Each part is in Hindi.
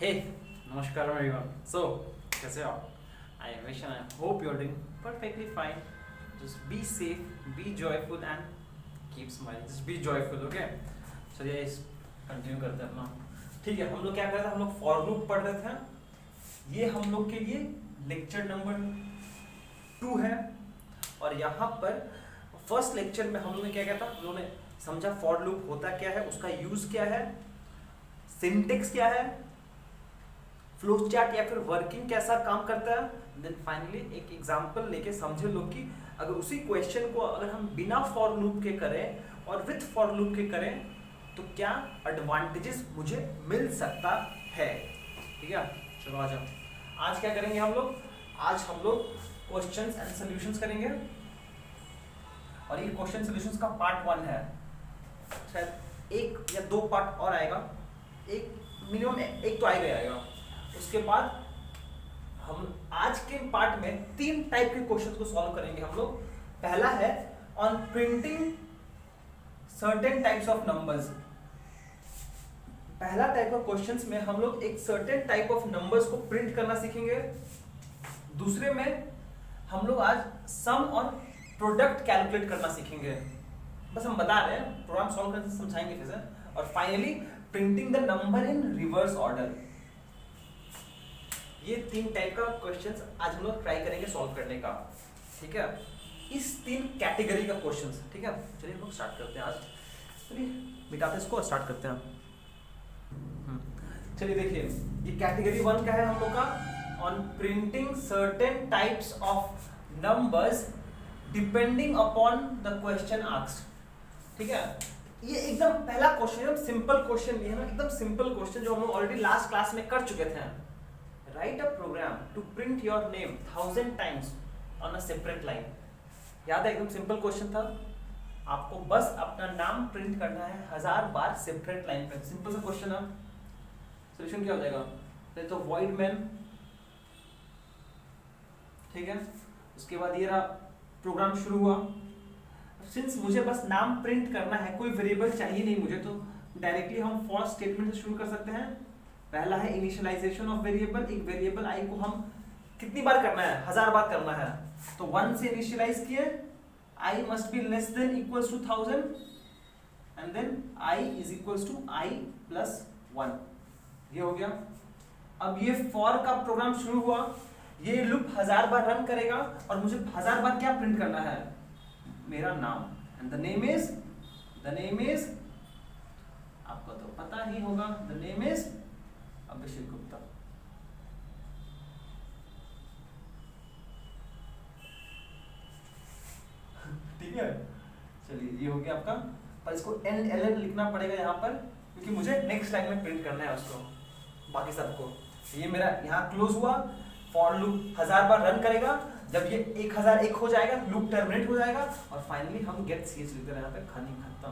हे नमस्कार एवरीवन। सो कैसे हो आप? I wish and hope you are doing perfectly fine. Just be safe, be joyful and keep smiling. Just be joyful, okay. चलिए इस कंटिन्यू करते हैं अपना। ठीक है, हम लोग क्या कर रहे थे? हम लोग फॉर लूप पढ़ रहे थे। ये हम लोग के लिए लेक्चर नंबर 2 है। और यहाँ पर फर्स्ट लेक्चर में हम लोग ने क्या किया था? हम लोगों ने समझा फॉर लूप होता क्या है, उसका यूज क्या है, सिंटेक्स क्या है, फ्लो चार्ट या फिर वर्किंग कैसा काम करता है। देन फाइनली एक एग्जांपल लेके समझे लोग कि अगर उसी क्वेश्चन को अगर हम बिना फॉर लूप के करें और विथ फॉर लूप के करें तो क्या एडवांटेजेस मुझे मिल सकता है। ठीक है, चलो आ जाओ। आज क्या करेंगे हम लोग? आज हम लोग क्वेश्चंस एंड सॉल्यूशंस करेंगे। और ये क्वेश्चन सॉल्यूशंस का पार्ट 1 है। शायद एक या दो पार्ट और आएगा, एक मिनिमम एक तो आएगा। उसके बाद हम आज के पार्ट में 3 टाइप के क्वेश्चंस को सॉल्व करेंगे हम लोग। पहला है on printing certain types of numbers. पहला टाइप ऑफ क्वेश्चंस में हम लोग एक सर्टेन टाइप ऑफ नंबर्स को प्रिंट करना सीखेंगे। दूसरे में हम लोग आज सम और प्रोडक्ट कैलकुलेट करना सीखेंगे। बस हम बता रहे हैं, प्रोग्राम सॉल्व करके समझाएंगे फिर से। और finally printing the number in reverse order. ये 3 टाइप का क्वेश्चंस आज हम लोग ट्राई करेंगे सॉल्व करने का। ठीक है, इस 3 कैटेगरी का क्वेश्चंस। ठीक है, चलिए हम लोग स्टार्ट करते हैं आज। चलिए मिटाते इसको, स्टार्ट करते हैं। चलिए देखिए, ये कैटेगरी 1 का है हम लोग का, on printing certain types of numbers depending upon the question asked. ठीक है, ये एकदम पहला क्वेश्चन, एकदम सिंपल क्वेश्चन ये है ना, एकदम सिंपल क्वेश्चन जो हम लोग ऑलरेडी लास्ट क्लास में कर चुके थे। Write a program to print your name 1000 times on a separate line. याद है, एकदम सिंपल क्वेश्चन था। आपको बस अपना नाम प्रिंट करना है 1000 बार सेपरेट लाइन पे। सिंपल सा क्वेश्चन है। सॉल्यूशन क्या हो जाएगा? तो वॉइड मैन, ठीक है। उसके बाद ये रहा, प्रोग्राम शुरू हुआ। सिंस मुझे बस नाम प्रिंट करना है, कोई वेरिएबल चाहिए नहीं मुझे, तो डायरेक्टली हम फॉर स्टेटमेंट से शुरू कर सकते हैं। पहला है इनिशियलाइजेशन ऑफ वेरिएबल। एक वेरिएबल आई को हम कितनी बार करना है? 1000 बार करना है। तो 1 से इनिशियलाइज किए, I must be less than equals to 1000 and then I is equals to I plus 1। ये हो गया। अब ये फॉर का प्रोग्राम शुरू हुआ। ये लूप 1000 बार रन करेगा और मुझे 1000 बार क्या प्रिंट करना है? मेरा नाम। एंड द नेम इज आपको तो पता ही होगा, the name is Abhishek Gupta. ठीक है, चलिए ये हो गया आपका। पर इसको NLN लिखना पड़ेगा यहाँ पर, क्योंकि मुझे नेक्स्ट लाइन में प्रिंट करना है उसको, बाकी सबको। ये मेरा यहाँ क्लोज हुआ। फॉर लूप 1000 बार रन करेगा। जब ये 1001 हो जाएगा, लूप टर्मिनेट हो जाएगा और फाइनली हम गेट सीएच लिख रहे हैं यहाँ पे, खाली खत्म।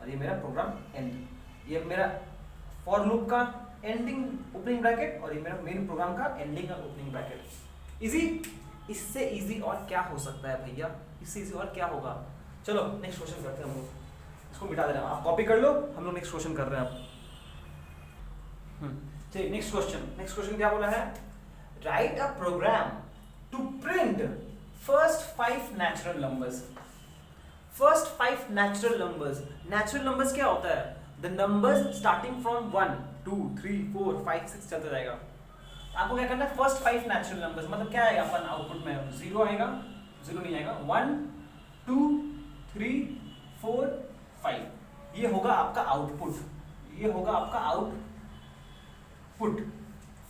और ये मेरा प्रोग्राम एंड। ये मेरा फॉर लूप का एंडिंग ओपनिंग ब्रैकेट और ये मेरा मेन प्रोग्राम का एंडिंग का ओपनिंग ब्रैकेट। इजी, इससे इजी और क्या हो सकता है भैया? इससे इजी और क्या होगा? चलो नेक्स्ट क्वेश्चन करते हैं हम लोग। इसको मिटा दे रहे हैं, आप कॉपी कर लो, हम लोग नेक्स्ट क्वेश्चन कर रहे हैं अब। चलिए नेक्स्ट क्वेश्चन क्या बोला है? Write a program to print first 5 natural numbers. First 5 natural numbers. Natural numbers क्या होता है? द नंबर्स स्टार्टिंग फ्रॉम 1 2 3 4 5 6 चलता जाएगा। आपको क्या करना है? First 5 natural numbers. मतलब क्या आएगा अपन आउटपुट में? 0 आएगा, 0 नहीं आएगा, 1 2 3 4 5। ये होगा आपका आउटपुट, ये होगा आपका आउटपुट।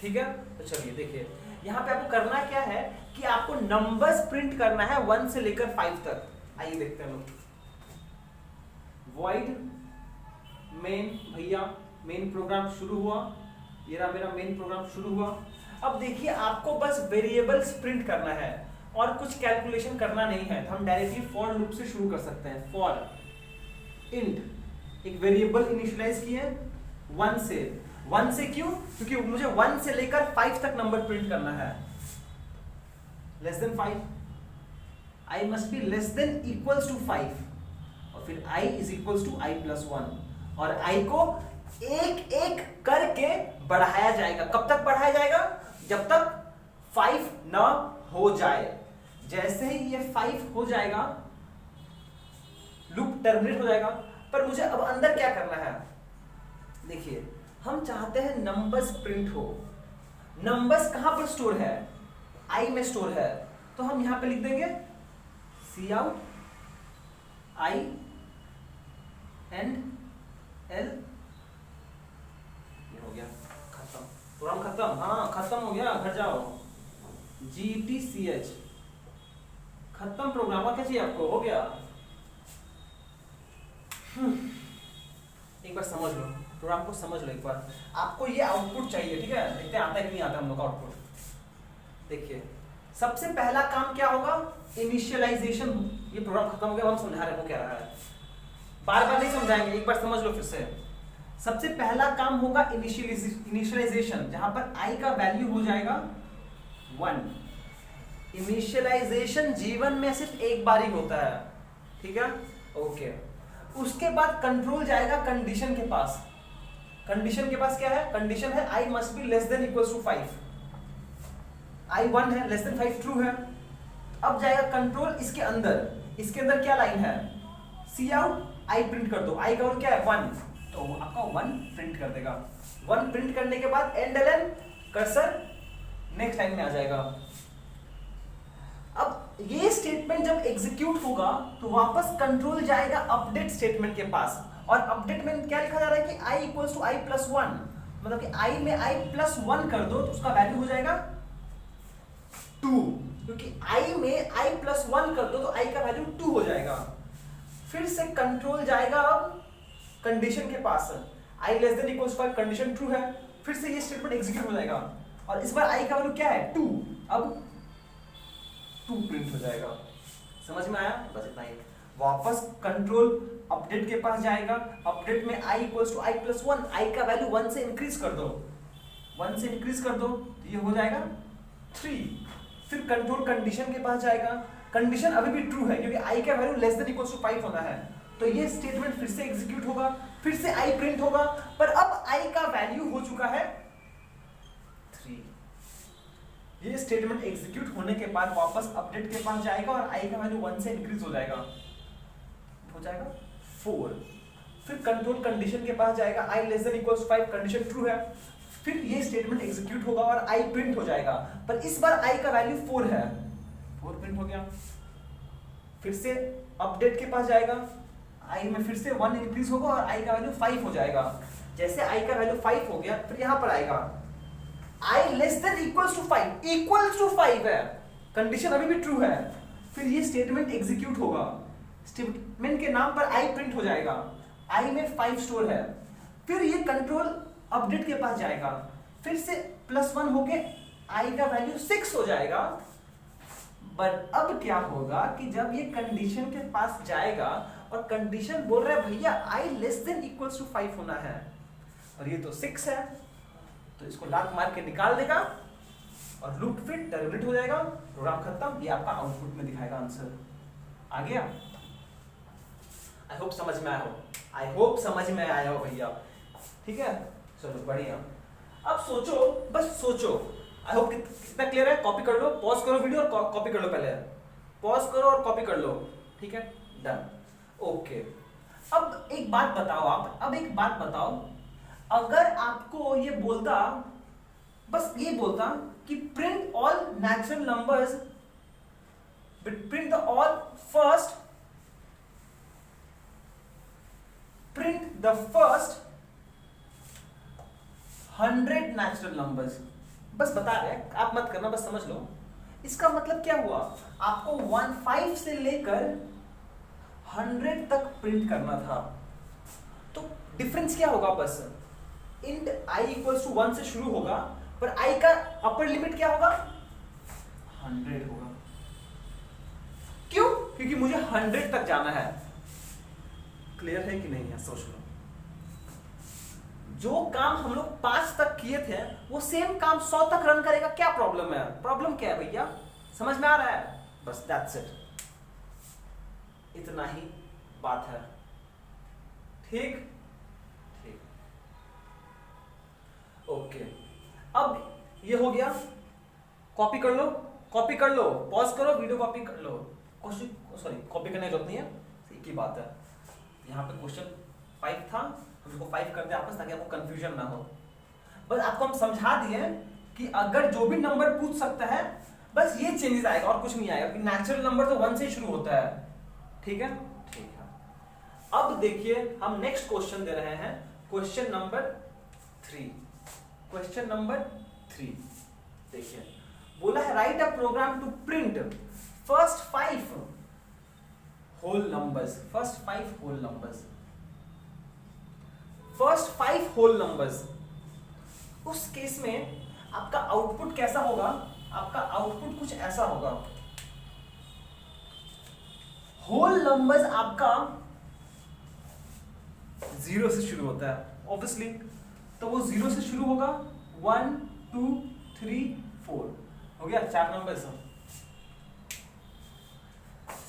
ठीक है, तो चलिए देखिए, यहाँ पे आपको करना क्या है कि आपको नंबर्स प्रिंट करना है 1 से लेकर 5 तक। आइए देखते हैं लोग। वॉइड मेन, भैया मेन प्रोग्राम शुरू हुआ। ये रहा मेरा मेन प्रोग्राम शुरू हुआ। अब देखिए, आपको बस वेरिएबल्स प्रिंट करना है और कुछ कैलकुलेशन करना नहीं है। तो हम डायरेक्टली फॉर लूप से शुरू कर सकते हैं। फॉर इंट, एक वेरिएबल इनिशियलाइज किए 1 से। 1 से क्यों? क्योंकि मुझे 1 से लेकर 5 तक नंबर प्रिंट करना है। Less than 5, I must be less than equals to 5 और फिर i is equals to i plus 1। और i को एक एक करके बढ़ाया जाएगा। कब तक बढ़ाया जाएगा? जब तक 5 ना हो जाए। जैसे ही ये 5 हो जाएगा लूप टर्मिनेट हो जाएगा। पर मुझे अब अंदर क्या करना है? देखिए, हम चाहते हैं नंबर्स प्रिंट हो। नंबर्स कहां पर स्टोर है? आई में स्टोर है। तो हम यहां पे लिख देंगे सी आउट आई एंड एल। ये हो गया खत्म, प्रोग्राम खत्म। हाँ खत्म हो गया, घर जाओ। GTCH खत्म प्रोग्राम। क्या चाहिए आपको? हो गया। एक बार समझ लो प्रोग्राम को, समझ लो एक बार। आपको ये आउटपुट चाहिए, ठीक है? देखते आता है कि नहीं आता हम लोग का आउटपुट। देखिए, सबसे पहला काम क्या होगा? इनिशियलाइजेशन। ये प्रोग्राम खत्म हो गया, हम समझा रहे हो क्या रहा है, बार बार नहीं समझाएंगे, एक बार समझ लो फिर से। सबसे पहला काम होगा इनिशियलाइजेशन, जहां पर आई का वैल्यू हो जाएगा 1। इनिशियलाइजेशन जीवन में सिर्फ एक बार ही होता है, ठीक है? ओके। उसके बाद कंट्रोल जाएगा कंडीशन के पास। कंडीशन के पास क्या है? कंडीशन है I must be less than equals to 5। I 1 है, लेस देन 5 ट्रू है। अब जाएगा कंट्रोल इसके अंदर। इसके अंदर क्या लाइन है? सी आउट आई प्रिंट कर दो। आई का वैल्यू क्या है? 1, तो आपका 1 प्रिंट कर देगा। 1 प्रिंट करने के बाद end LN cursor next line में आ जाएगा। अब ये स्टेटमेंट जब एग्जीक्यूट होगा तो वापस कंट्रोल जाएगा अपडेट स्टेटमेंट के पास। और अपडेट में क्या लिखा जा रहा है कि i equals to I plus 1, मतलब कि i में i प्लस 1 कर दो तो उसका वैल्यू हो जाएगा 2, क्योंकि i में i प्लस 1 कर दो तो i का वैल्यू 2 हो जाएगा। फिर से कंट्रोल जाएगा अब कंडीशन के पास। i less than equals 5, condition true है। फिर से ये स्टेटमेंट एग्जीक्यूट हो जाएगा और इस बार i का वैल्यू क्या है? 2। अब 2 प्रिंट हो जाएगा। समझ में आया? बस इतना ही। वापस कंट्रोल अपडेट के पास जाएगा। अपडेट में i equals to I plus 1, i का वैल्यू 1 से इंक्रीज कर दो। 1 से इंक्रीज कर दो तो ये हो जाएगा 3। फिर कंट्रोल कंडीशन के पास जाएगा। कंडीशन अभी भी ट्रू है क्योंकि i का value less than equals to 5 होना है। तो ये स्टेटमेंट फिर से एग्जीक्यूट होगा, फिर से i प्रिंट होगा, पर अब i का वैल्यू हो चुका है 3। ये स्टेटमेंट एग्जीक्यूट होने के बाद वापस अपडेट के पास जाएगा और i का वैल्यू 1 से इंक्रीज हो जाएगा 4। फिर कंट्रोल कंडीशन के पास जाएगा, i less than equals 5, condition true है। फिर ये स्टेटमेंट एग्जीक्यूट होगा और i प्रिंट हो जाएगा, पर इस बार i का वैल्यू 4 है, 4 प्रिंट हो गया। फिर से अपडेट के पास जाएगा, i में फिर से 1 इंक्रीज होगा और i का वैल्यू 5 हो जाएगा। जैसे i का वैल्यू 5 हो गया फिर यहां पर आएगा i less than equals to 5, equals to 5 है, कंडीशन अभी भी ट्रू है। फिर ये स्टेटमेंट एग्जीक्यूट होगा, स्टेटमेंट के नाम पर i प्रिंट हो जाएगा, i में 5 स्टोर है। फिर ये कंट्रोल अपडेट के पास जाएगा, फिर से +1 होके i का वैल्यू 6 हो जाएगा। बट अब क्या होगा कि जब ये कंडीशन के पास जाएगा और कंडीशन बोल रहा है भैया i less than equals to 5 होना है और ये तो 6 है, तो इसको लात मार के निकाल देगा और लूप फिर टर्मिनेट हो जाएगा, प्रोग्राम खत्म। ये आपका आउटपुट में दिखाएगा आंसर। आ गया? आई होप समझ में आया हो, आई होप समझ में आया हो भैया, ठीक है? चलो बढ़िया। अब सोचो, बस सोचो, आई होप कितना क्लियर है। कॉपी कर लो, पॉज करो वीडियो और कॉपी कर लो, पहले पॉज करो और कॉपी कर लो, ठीक है? Done, okay. अब एक बात बताओ, अब एक बात बताओ, अगर आपको ये बोलता, बस ये बोलता कि print all natural numbers, print the all first, print the first 100 natural numbers, बस बता रहे हैं, आप मत करना, बस समझ लो। इसका मतलब क्या हुआ? आपको 15 से लेकर 100 तक प्रिंट करना था, तो डिफरेंस क्या होगा? बस इंट i इक्वल्स टू 1 से शुरू होगा, पर i का अपर लिमिट क्या होगा? 100 होगा। क्यों? क्योंकि मुझे 100 तक जाना है। क्लियर है कि नहीं है? सोच लो, जो काम हम लोग 5 तक किए थे वो सेम काम 100 तक रन करेगा, क्या प्रॉब्लम है? प्रॉब्लम क्या है भैया? समझ में आ रहा है? बस दैट्स इट, इतना ही बात है। ठीक ठीक, ये हो गया, कॉपी कर लो, कॉपी कर लो, पॉज करो, वीडियो कॉपी कर लो। क्वेश्चन सॉरी कॉपी करने की जरूरत नहीं है, एक ही बात है। यहाँ पे क्वेश्चन 5 था, हम इसको 5 कर दे आपस ताकि आपको कंफ्यूजन ना हो। बस आपको हम समझा दिए कि अगर जो भी नंबर पूछ सकता है बस ये चेंजेस आएगा और कुछ नहीं आएगा, कि नेचुरल नंबर तो 1 से शुरू होता है। ठीक है, ठीक है। अब देखिए हम नेक्स्ट क्वेश्चन दे रहे हैं, क्वेश्चन नंबर 3। क्वेश्चन नंबर 3 देखिए, बोला है write a program to print first 5 whole numbers, first 5 whole numbers, first 5 whole numbers. उस केस में आपका आउटपुट कैसा होगा? आपका आउटपुट कुछ ऐसा होगा, होल नंबर्स आपका 0 से शुरू होता है ऑब्वियसली, तो वो 0 से शुरू होगा, 1 2 3 4 हो गया 4 नंबर्स।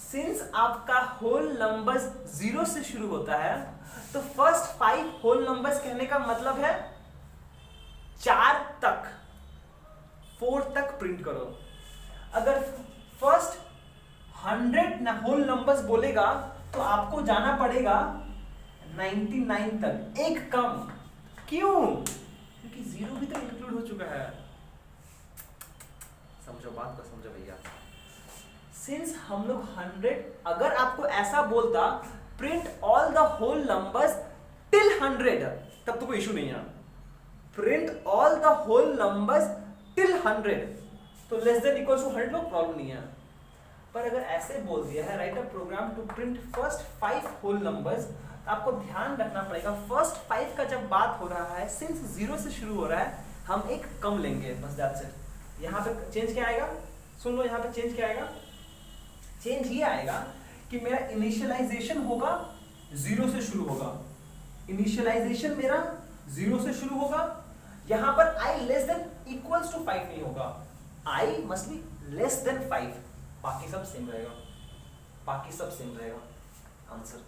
सिंस आपका होल नंबर्स 0 से शुरू होता है तो फर्स्ट 5 होल नंबर्स कहने का मतलब है 4 तक, 4 तक प्रिंट करो। अगर फर्स्ट 100 होल नंबर्स बोलेगा तो आपको जाना पड़ेगा 99 तक, एक कम। क्यों? क्योंकि 0 भी तो इंक्लूड हो चुका है। समझो बात को, समझो भैया। सिंस हम लोग 100, अगर आपको ऐसा बोलता print all the whole numbers till 100 तब तो कोई इशू नहीं है। Print all the whole numbers till 100 तो लेस देन इक्वल टू 100 लो, प्रॉब्लम नहीं है। पर अगर ऐसे बोल दिया है write a program to print first 5 whole numbers, आपको ध्यान रखना पड़ेगा फर्स्ट 5 का जब बात हो रहा है, सिंस 0 से शुरू हो रहा है, हम एक कम लेंगे, बस दैट्स इट। यहाँ पे चेंज क्या आएगा? सुन लो, यहाँ पे चेंज क्या आएगा? चेंज ये आएगा कि मेरा इनिशियलाइजेशन होगा 0 से शुरू होगा, इनिशियलाइजेशन मेरा 0 से शुरू होगा। यहां पर i less than equals to 5 नहीं होगा, i must be less than 5, बाकी सब सेम रहेगा, बाकी सब सेम रहेगा। आंसर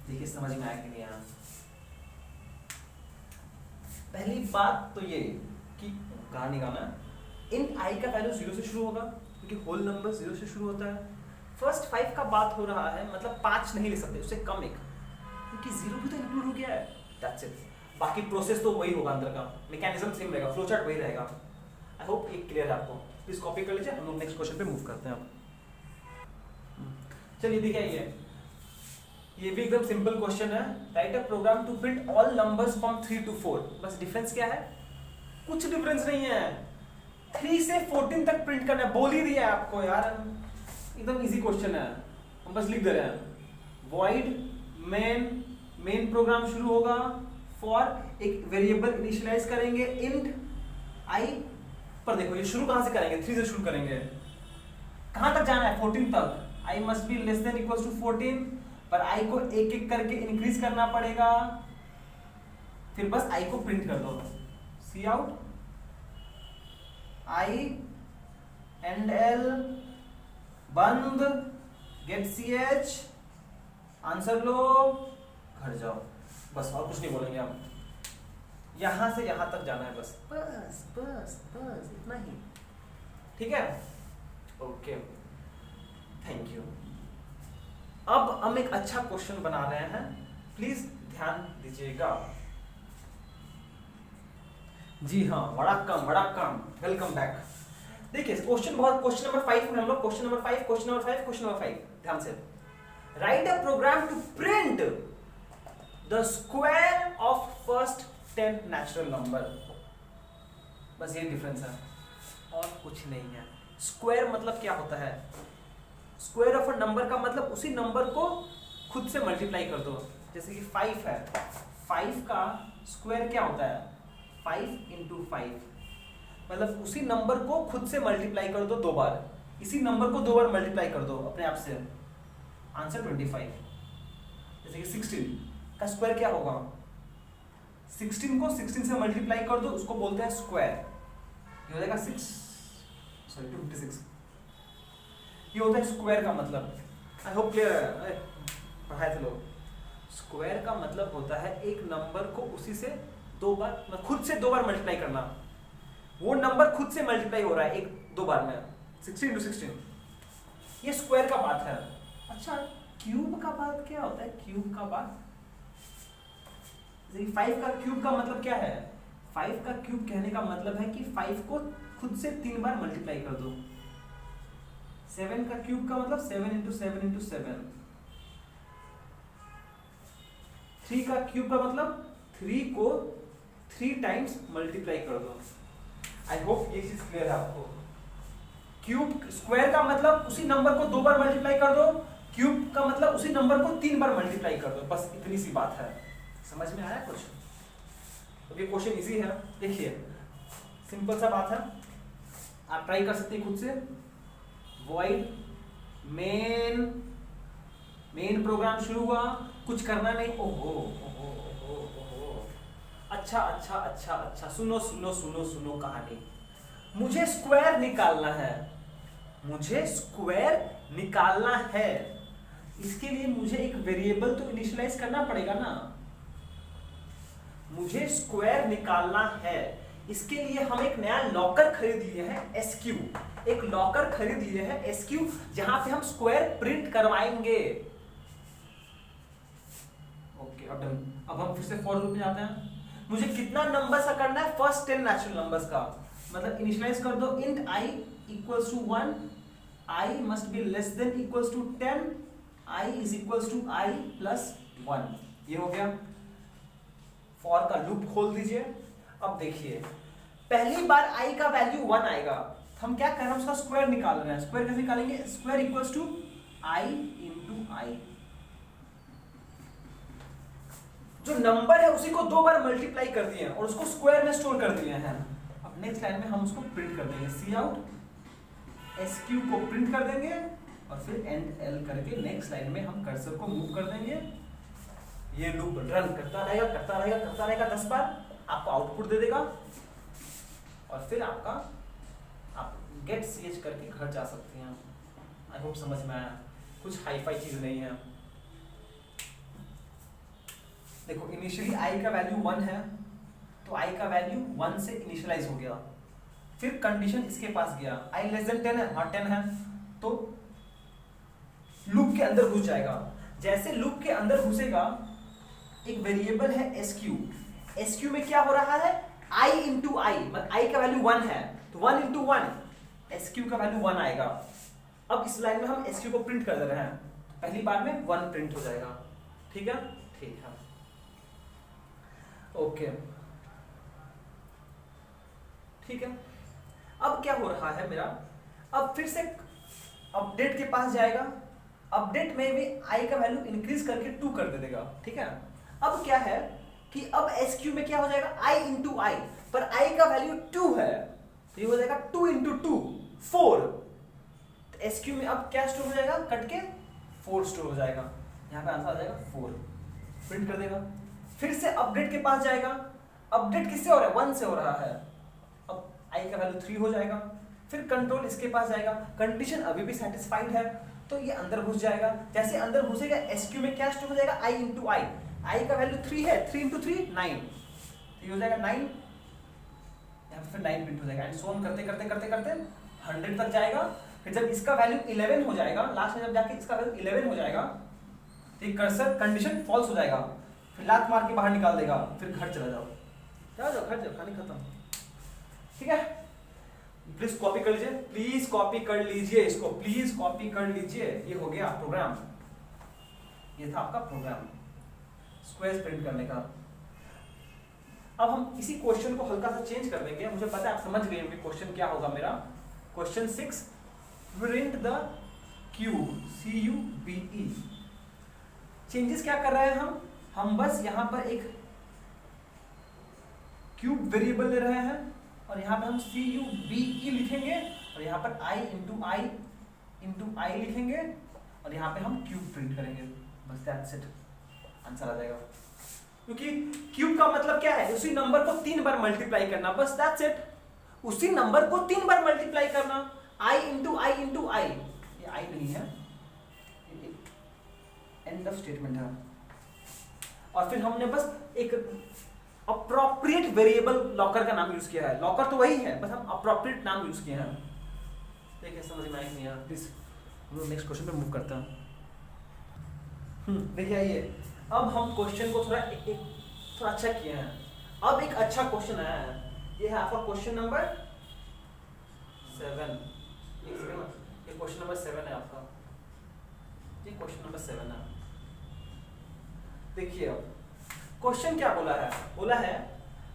देखिए समझ में आया कि नहीं आया? पहली बात तो ये कि कहां निकालना है, इन i का वैल्यू 0 से शुरू होगा क्योंकि होल नंबर 0 से शुरू होता है। फर्स्ट 5 का बात हो रहा है, मतलब 5 नहीं ले सकते, उससे कम एक, क्योंकि 0 भी तो इंक्लूड हो गया है। That's it. बाकी प्रोसेस तो वही होगा, अंदर का मैकेनिज्म सेम रहेगा, फ्लो चार्ट वही रहेगा। आई होप ये क्लियर है आपको। प्लीज कॉपी कर लीजिए, हम लोग नेक्स्ट क्वेश्चन पे मूव करते हैं। चलिए देखिए, ये भी एकदम सिंपल क्वेश्चन है। Write a program to print all numbers from 3 to 4। बस डिफरेंस क्या है? कुछ डिफरेंस नहीं है, 3 से 14 तक प्रिंट करना है, बोल ही दिया है आपको यार, एकदम इजी क्वेश्चन है, हम बस लिख दे रहे हैं। वॉइड मेन प्रोग्राम शुरू होगा, फॉर एक वेरिएबल इनिशियलाइज करेंगे इंट i पर। देखो ये शुरू कहां से करेंगे? 3 से शुरू करेंगे, कहां तक जाना है? 14 तक। i must be less than equals to 14, पर i को एक एक करके इंक्रीज करना पड़ेगा, फिर बस i को प्रिंट कर दो। सी आउट i एंड l बंद, गेट ch, आंसर लो, घर जाओ, बस और कुछ नहीं बोलेंगे हम। यहां से यहां तक जाना है, बस बस बस बस इतना ही। ठीक है, ओके, थैंक यू। अब हम एक अच्छा क्वेश्चन बना रहे हैं, प्लीज ध्यान दीजिएगा। जी हाँ, बड़ा कम, वेलकम बैक। देखिए क्वेश्चन नंबर 5 में हम लोग क्वेश्चन नंबर 5, ध्यान से। Write a program to print the square of first 10 natural number. बस ये डिफरेंस है और कुछ नहीं है। स्क्वायर मतलब क्या होता है? स्क्वायर ऑफ अ नंबर का मतलब उसी नंबर को खुद से मल्टीप्लाई कर दो। जैसे कि 5 है, 5 का स्क्वायर क्या होता है? 5 into 5, मतलब उसी नंबर को खुद से मल्टीप्लाई कर दो 2 बार, इसी नंबर को 2 बार मल्टीप्लाई कर दो अपने आप से, आंसर 25। जैसे कि 16 का स्क्वायर क्या होगा? 16 को 16 से मल्टीप्लाई कर दो, उसको बोलते हैं स्क्वायर। ये हो जाएगा 256। ये होता है स्क्वायर का मतलब। आई होप क्लियर है, पढ़ाए थे लोग। स्क्वायर का मतलब होता है एक नंबर को उसी से 2 बार, मतलब खुद से 2 बार मल्टीप्लाई करना, वो नंबर खुद से मल्टीप्लाई हो रहा है 1-2 बार में, 16 × 16, ये स्क्वायर का बात है। अच्छा क्यूब का बात क्या होता है? क्यूब का बात 5 का क्यूब का मतलब क्या है? 5 का क्यूब कहने का मतलब है कि 5 को खुद से 3 बार मल्टीप्लाई कर दो। 7 का क्यूब का मतलब 7 × 7 × 7। 3 का क्यूब का मतलब 3 को 3 टाइम्स मल्टीप्लाई कर दो। आई होप ये चीज क्लियर है आपको। क्यूब स्क्वायर का मतलब उसी नंबर को 2 बार मल्टीप्लाई कर दो, क्यूब का मतलब उसी नंबर को 3 बार मल्टीप्लाई कर दो, बस इतनी सी बात है। समझ में आया कुछ? तो ये क्वेश्चन इजी है, देखिए सिंपल सा बात है, आप ट्राई कर सकते हैं खुद से। वॉइड मेन प्रोग्राम शुरू हुआ, कुछ करना नहीं। ओहो ओहो ओहो ओहो, अच्छा, सुनो कहानी। मुझे स्क्वायर निकालना है, इसके लिए मुझे एक वेरिएबल तो इनिशियलाइज करना पड़ेगा ना। मुझे स्क्वायर निकालना है, इसके लिए हम एक नया लॉकर खरीद लिए हैं, SQ। एक लॉकर खरीद लिए हैं SQ, जहां पे हम स्क्वायर प्रिंट करवाएंगे। ओके, अब हम फिर से फॉर लूप में जाते हैं। मुझे कितना नंबर का करना है? फर्स्ट 10 नेचुरल नंबर्स का, मतलब इनिशियलाइज कर दो int I equals to 1, I must be less than equals to 10, I is equals to I plus 1। ये हो गया। फॉर का लूप खोल दीजिए। अब देखिए पहली बार I का वैल्यू 1 आएगा, हम क्या कर रहे हैं? उसका स्क्वायर निकाल रहे हैं। स्क्वायर कैसे निकालेंगे? Square equals to I into I। जो नंबर है उसी को 2 बार मल्टीप्लाई कर दिए और उसको स्क्वायर में स्टोर कर दिए हैं। अब नेक्स्ट लाइन में हम उसको प्रिंट कर देंगे, सी आउट SQ को प्रिंट कर देंगे और फिर एंड L करके नेक्स्ट लाइन में हम कर्सर को मूव कर देंगे। ये लूप रन करता रहेगा 10 बार, आपको आउटपुट दे देगा और फिर आप गेट CH करके घर जा सकते हैं। आई होप समझ में आया, कुछ हाई फाई चीज नहीं है। देखो इनिशियली I का वैल्यू 1 है, तो I का वैल्यू 1 से इनिशियलाइज हो गया, फिर कंडीशन इसके पास गया, I लेस देन 10 है, हाँ 10 है, तो लूप के अंदर घुस जाएगा। जैसे लूप के अंदर घुसेगा, एक वेरिएबल है SQ में क्या हो रहा है? I इंटू I, मतलब I का वैल्यू 1 है, तो 1 इंटू 1 SQ का वैल्यू 1 आएगा। अब इस लाइन में हम SQ को प्रिंट कर दे रहे हैं, पहली बार में 1 प्रिंट हो जाएगा। ठीक है, ठीक है, ओके, ठीक है। अब क्या हो रहा है मेरा? अब फिर से अपडेट के पास जाएगा, अपडेट में भी I का वैल्यू इंक्रीज करके 2 कर दे देगा। ठीक है, अब क्या है कि अब SQ में क्या हो जाएगा? I इंटू I, पर I का वैल्यू 2 है, तो ये हो जाएगा 2 इंटू 2 4। तो SQ में अब क्या स्टोर हो जाएगा? कट के 4 स्टोर हो जाएगा, यहाँ पे आंसर आ जाएगा 4, प्रिंट कर देगा। फिर से अपडेट के पास जाएगा, अपडेट किससे हो रहा है? 1 से हो रहा है, अब I का वैल्यू 3 हो जाएगा। फिर कंट्रोल इसके पास जाएगा, कंडीशन अभी भी सेटिस्फाइड है, तो ये अंदर घुस जाएगा। जैसे अंदर घुसेगा SQ में क्या स्टोर हो जाएगा? I इंटू I, I का वैल्यू 3 है, 3 इंटू 3 9, ये हो जाएगा 9, यहाँ पे फिर 9 प्रिंट हो जाएगा। एंड सो ऑन करते करते करते करते 100 तक जाएगा। फिर जब इसका वैल्यू 11 हो जाएगा, लास्ट में जब जाके इसका वैल्यू 11 हो जाएगा, तो ये कर्सर कंडीशन फॉल्स हो जाएगा, फिर लात मार के बाहर निकाल देगा, फिर घर चला जाओ, घर जाओ, कहानी खत्म। ठीक है, प्लीज कॉपी कर लीजिए, प्लीज कॉपी कर लीजिए इसको, प्लीज कॉपी कर लीजिए। ये हो गया प्रोग्राम, ये था आपका प्रोग्राम स्क्वायर प्रिंट करने का। अब हम इसी क्वेश्चन को हल्का सा चेंज कर देंगे, मुझे पता है आप समझ गए कि क्वेश्चन क्या होगा मेरा। Question 6, print the cube, CUBE। Changes क्या कर रहे हैं हम बस यहाँ पर एक क्यूब वेरिएबल ले रहे हैं और यहाँ पे हम CUBE लिखेंगे और यहाँ पर I इंटू I लिखेंगे और यहाँ पे हम क्यूब प्रिंट करेंगे, बस दैट्स इट, आंसर आ जाएगा। क्योंकि क्यूब का मतलब क्या है? उसी नंबर को 3 बार मल्टीप्लाई करना, बस दैट्स इट, उसी नंबर को 3 बार मल्टीप्लाई करना। I into I into I, ये I नहीं है, एंड ऑफ स्टेटमेंट है। और फिर हमने बस एक अप्रोप्रिएट वेरिएबल लॉकर का नाम यूज किया है, लॉकर तो वही है, बस हम अप्रोप्रिएट नाम यूज किए हैं। देखिए समझ में आई नहीं यार, प्लीज हम लोग नेक्स्ट क्वेश्चन पे मूव करते हैं। देखिए आइए, अब हम क्वेश्चन को थोड़ा अच्छा किए हैं। अब एक अच्छा क्वेश्चन आया है, ये है आपका क्वेश्चन नंबर 7। ये क्वेश्चन नंबर 7 है आपका, ये क्वेश्चन नंबर 7 है। देखिए अब क्वेश्चन क्या बोला है, बोला है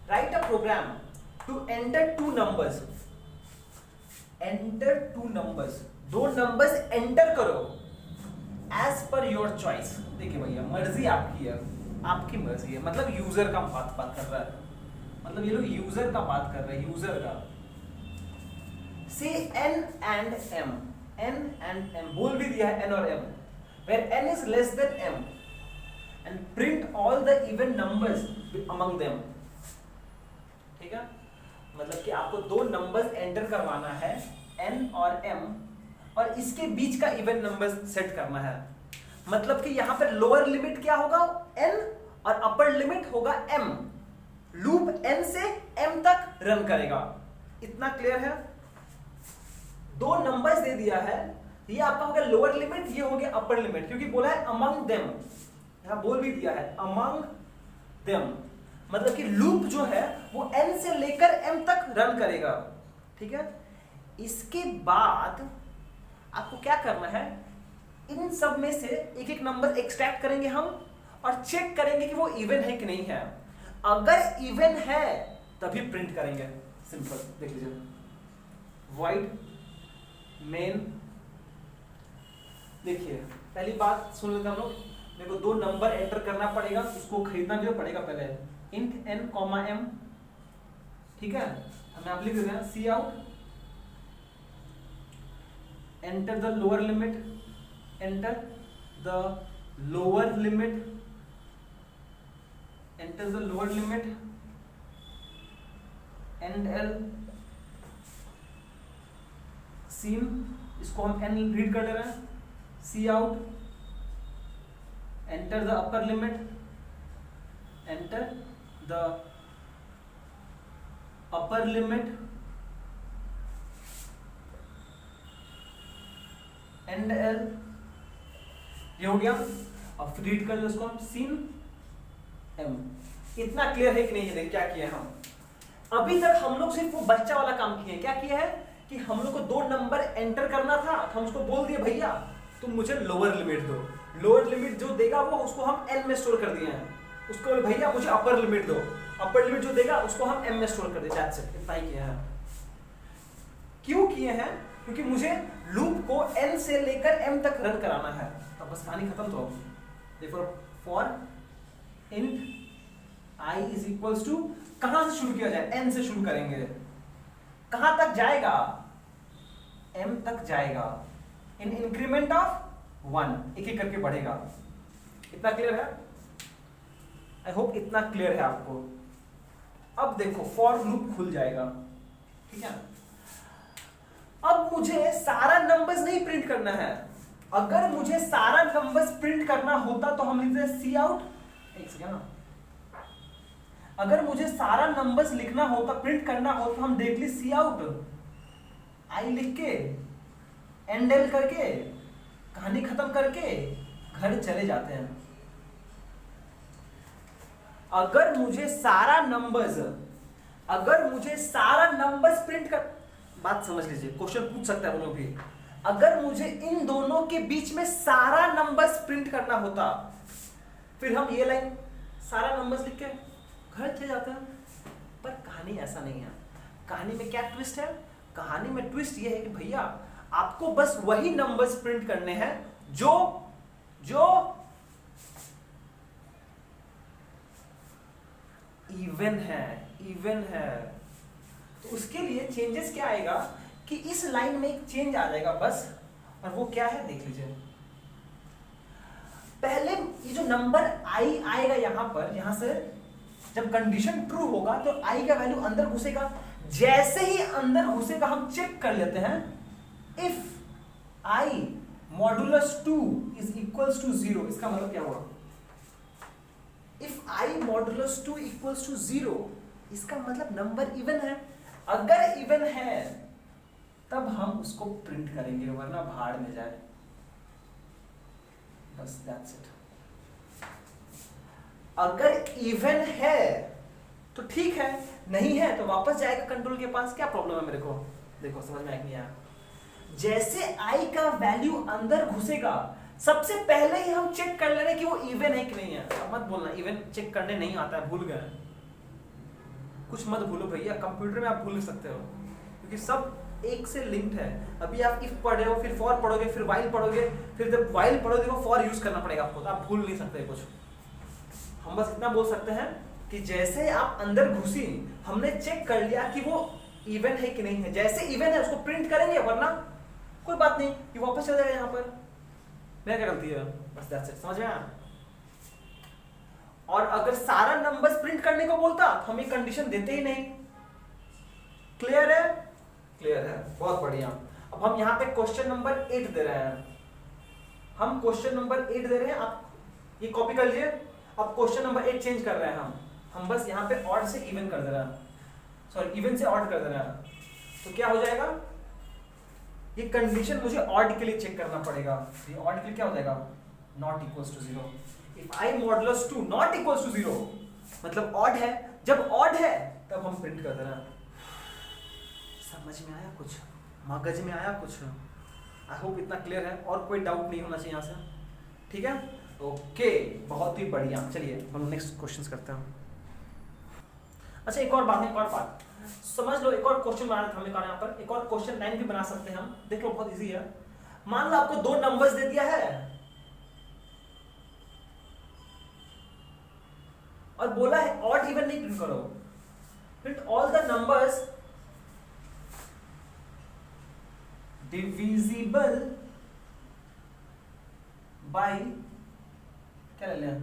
write a program to enter two numbers, enter two numbers, दो नंबर्स एंटर करो एज पर योर चॉइस। देखिए भैया मर्जी आपकी है, आपकी मर्जी है, मतलब यूजर का बात कर रहा है, मतलब ये लोग यूजर का बात कर रहे हैं, यूजर का। से n and m, n and m बोल भी दिया है n और m, where n is less than m and print all the even numbers among them। ठीक है, मतलब कि आपको दो नंबर्स एंटर करवाना है n और m, और इसके बीच का इवन नंबर सेट करना है। मतलब कि यहां पर लोअर लिमिट क्या होगा n और अपर लिमिट होगा m। लूप n से m तक रन करेगा। इतना क्लियर है? दो नंबर्स दे दिया है, ये आपका हो गया लोअर लिमिट, ये हो गया अपर लिमिट, क्योंकि बोला है अमंग देम, यहां बोल भी दिया है अमंग देम, मतलब कि लूप जो है वो n से लेकर m तक रन करेगा। ठीक है, इसके बाद आपको क्या करना है, इन सब में से एक एक नंबर एक्सट्रैक्ट करेंगे हम और चेक करेंगे कि वो इवन है कि नहीं है। अगर इवन है तभी प्रिंट करेंगे, सिंपल। देख लीजिए, void मेन। देखिए पहली बात सुन लेते हम लोग, मेरे को दो नंबर एंटर करना पड़ेगा, इसको खरीदना भी पड़ेगा पहले, int n, m। ठीक है, हम आप लिख देते हैं सी out, enter the lower limit, enter the lower limit, enter the lower limit, NL cin, इसको हम n रीड कर ले रहे हैं, cout, enter the upper limit, enter the upper limit, endl, ये हो गया। अब रीड कर लो इसको हम, सीन एम। इतना क्लियर है कि नहीं? है क्या किया हम अभी तक? हम लोग सिर्फ वो बच्चा वाला काम किए। क्या किया है कि हम लोग को दो नंबर एंटर करना था, हम उसको बोल दिए भैया तुम मुझे लोअर लिमिट दो, लोअर लिमिट जो देगा वो उसको हम एन में स्टोर कर दिए हैं, उसको भैया मुझे अपर लिमिट दो, अपर लिमिट जो देगा उसको हम एम में स्टोर कर दिए। दैट्स इट, इतना ही किया है। क्यों किए हैं? क्योंकि मुझे लूप को n से लेकर m तक रन कराना है। तो बस कहानी खत्म। तो देखो for int i is equals to, कहां से शुरू किया जाए? n से शुरू करेंगे। कहां तक जाएगा? m तक जाएगा, इन इंक्रीमेंट ऑफ 1, एक एक करके बढ़ेगा। इतना क्लियर है? आई होप इतना क्लियर है आपको। अब देखो फॉर लूप खुल जाएगा। ठीक है, अब मुझे सारा नंबर्स नहीं प्रिंट करना है। अगर मुझे सारा नंबर्स प्रिंट करना होता तो हम लिखते हैं सी आउट, एक सेकेंड ना, अगर मुझे सारा नंबर्स लिखना होता, प्रिंट करना हो, तो हम देख ली सी आउट आई लिख के, एंड एल करके, कहानी खत्म करके घर चले जाते हैं। अगर मुझे सारा नंबर्स प्रिंट कर, बात समझ लीजिए, क्वेश्चन पूछ सकता है वो लोग भी। अगर मुझे इन दोनों के बीच में सारा नंबर्स प्रिंट करना होता, फिर हम ये लाइन सारा नंबर्स लिख के घर चले जाते हैं। पर कहानी ऐसा नहीं है। कहानी में क्या ट्विस्ट है? कहानी में ट्विस्ट ये है कि भैया आपको बस वही नंबर्स प्रिंट करने हैं जो इवन है। तो उसके लिए चेंजेस क्या आएगा कि इस लाइन में एक चेंज आ जाएगा बस, और वो क्या है देख लीजिए। पहले ये जो नंबर आई आएगा यहां पर, यहां से जब कंडीशन ट्रू होगा तो आई का वैल्यू अंदर घुसेगा। जैसे ही अंदर घुसेगा हम चेक कर लेते हैं, if I modulus 2 is equals to 0, इसका मतलब क्या हुआ? If I modulus 2 equals to 0, इसका मतलब नंबर इवन है। अगर इवन है तब हम उसको प्रिंट करेंगे, वरना भाड़ में जाए। बस दैट्स इट। अगर इवन है तो ठीक है, नहीं है तो वापस जाएगा कंट्रोल के पास। क्या प्रॉब्लम है मेरे को? देखो समझ में नहीं आया। जैसे आई का वैल्यू अंदर घुसेगा, सबसे पहले ही हम चेक कर ले रहे कि वो इवन है कि नहीं है। अब मत बोलना इवन चेक करने नहीं आता है, भूल गए। कुछ मत भूलो भैया, कंप्यूटर में आप भूल सकते हो क्योंकि सब एक से लिंक्ड है। अभी आप इफ पढ़ रहे हो, फिर फॉर पढ़ोगे, फिर वाइल पढ़ोगे, फिर जब वाइल पढ़ोगे तो फॉर यूज करना पड़ेगा आपको, तो आप भूल नहीं सकते कुछ। हम बस इतना बोल सकते हैं कि जैसे आप अंदर घुसी, हमने चेक कर लिया कि वो इवन है कि नहीं है। जैसे इवन है उसको प्रिंट करेंगे, वरना कोई बात नहीं, ये वापस चला जाएगा यहाँ पर। मेरा क्या गलती है? बस दैट्स इट। समझ में आया? और अगर सारा नंबर्स प्रिंट करने को बोलता तो हम ये कंडीशन देते ही नहीं। क्लियर है? क्लियर है, बहुत बढ़िया। अब हम यहाँ पे क्वेश्चन नंबर 8 दे रहे हैं। हम क्वेश्चन नंबर 8 दे रहे हैं, आप ये कॉपी कर लीजिए। अब क्वेश्चन नंबर 8 चेंज कर रहे हैं हम बस यहाँ पे ऑड से इवन कर दे रहे हैं, सॉरी इवन से ऑड कर दे रहे हैं। तो क्या हो जाएगा? ये कंडीशन मुझे ऑड के लिए चेक करना पड़ेगा। ये ऑड के लिए क्या हो जाएगा? Not equals to 0। If I modulus 2 not equals to 0 मतलब ऑड है। जब ऑड है तब हम प्रिंट कर दे रहे हैं। समझ में आया कुछ? मगज में आया कुछ? आई होप इतना क्लियर है और कोई डाउट नहीं होना चाहिए यहाँ से। ठीक है, ओके, बहुत ही बढ़िया। चलिए हम नेक्स्ट क्वेश्चन करते हैं। अच्छा एक और बात समझ लो। एक और क्वेश्चन बनाना था हमें यहाँ पर। एक और क्वेश्चन 9 भी बना सकते हैं हम। देख लो बहुत इजी है। मान लो आपको 2 नंबर्स दे दिया है और बोला है ऑड इवन नहीं प्रिंट करो, print all the numbers divisible by क्या ले लें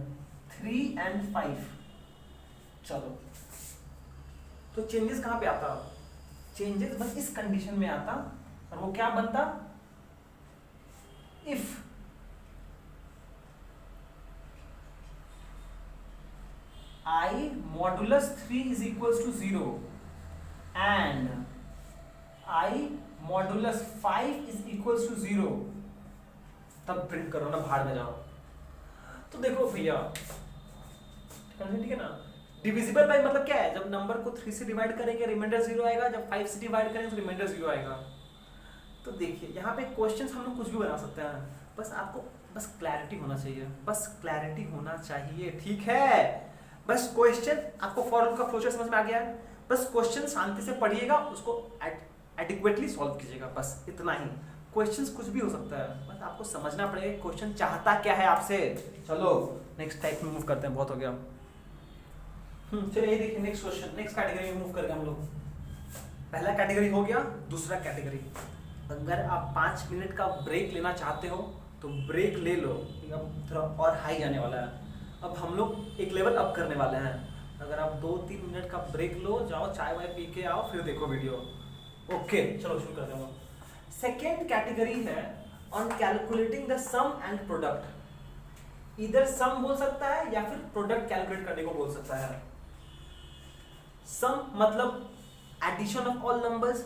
3 and 5। चलो तो चेंजेस कहां पे आता? चेंजेस बस इस कंडीशन में आता और वो क्या बनता? If I modulus 3 is equals to 0 and I modulus 5 is equals to 0, तब प्रिंट करो ना, भाड़ में जाओ। तो देखो भैया, ठीक है ना, डिविजिबल बाय मतलब क्या है? जब नंबर को 3 से डिवाइड करेंगे रिमाइंडर 0 आएगा, जब 5 से डिवाइड करेंगे तो रिमाइंडर 0 आएगा। तो देखिए यहाँ पे क्वेश्चंस हम लोग कुछ भी बना सकते हैं, बस आपको बस क्लैरिटी होना चाहिए, बस क्लैरिटी होना चाहिए, ठीक है। बस क्वेश्चन आपको फॉर लूप का फ्लोचार्ट समझ में आ गया है, बस क्वेश्चन शांति से पढ़िएगा, उसको एडिक्वेटली सॉल्व कीजिएगा, बस इतना ही। क्वेश्चंस कुछ भी हो सकता है, बस आपको समझना पड़ेगा क्वेश्चन चाहता क्या है आपसे। चलो नेक्स्ट टाइप में मूव करते हैं, बहुत हो गया। चलिए ये देखिए नेक्स्ट क्वेश्चन, नेक्स्ट कैटेगरी में मूव करके हम लोग। पहला कैटेगरी हो गया, दूसरा कैटेगरी। अगर आप 5 मिनट का ब्रेक लेना चाहते हो तो ब्रेक ले लो, अब थोड़ा और हाई जाने वाला है। अब हम लोग एक लेवल अप करने वाले हैं। अगर आप 2-3 मिनट का ब्रेक लो, जाओ चाय वाय पी के आओ, फिर देखो वीडियो। ओके चलो शुरू करते हैं। सेकेंड कैटेगरी है on calculating the sum and product. इधर सम बोल सकता है या फिर प्रोडक्ट कैलकुलेट करने को बोल सकता है। सम मतलब addition of all numbers,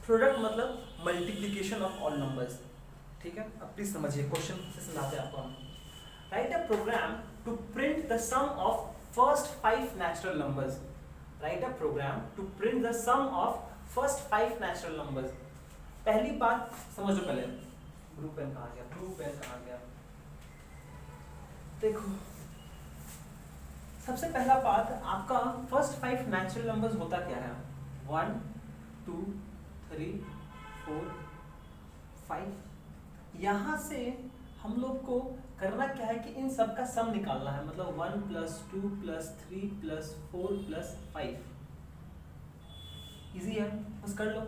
product मतलब मल्टीप्लिकेशन ऑफ ऑल नंबर्स। ठीक है, अब प्लीज समझिए, क्वेश्चन से समझाते हैं आपको हम। Write a program to print the sum of first 5 natural numbers. Write a program to print the sum of first 5 natural numbers. पहली बात समझ लो, पहले ब्लू पेन कहाँ गया, ब्लू पेन कहाँ गया? देखो सबसे पहला बात, आपका फर्स्ट 5 नेचुरल नंबर्स होता क्या है? 1 2 3 4 5। यहां से हम लोग को करना क्या है कि इन सब का सम निकालना है, मतलब 1 + 2 + 3 + 4 + 5। इजी है, बस कर लो।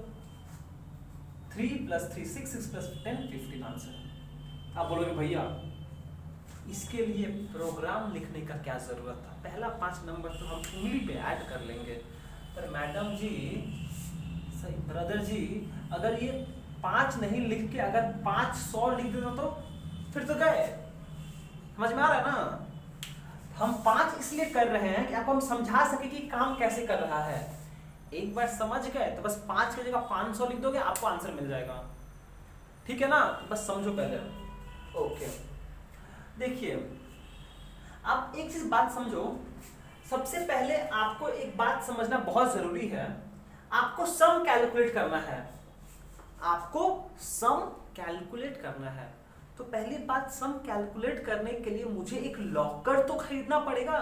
3 + 3 6 6 + 10 15 आंसर। आप बोलोगे भैया इसके लिए प्रोग्राम लिखने का क्या जरूरत था, पहला 5 नंबर तो हम उंगली पे ऐड कर लेंगे। पर मैडम जी, सही ब्रदर जी, अगर ये 5 नहीं लिख के अगर 500 लिख देता तो फिर तो गए। समझ में आ रहा है ना? हम 5 इसलिए कर रहे हैं कि आपको हम समझा सके कि काम कैसे कर रहा है। एक बार समझ गए तो बस 5 की जगह 500 लिख दोगे, आपको आंसर मिल जाएगा। ठीक है ना, तो बस समझो पहले। ओके, देखिए आप एक चीज बात समझो, सबसे पहले आपको एक बात समझना बहुत जरूरी है। आपको सम कैलकुलेट करना है, आपको सम कैलकुलेट करना है। तो पहली बात, सम कैलकुलेट करने के लिए मुझे एक लॉकर तो खरीदना पड़ेगा,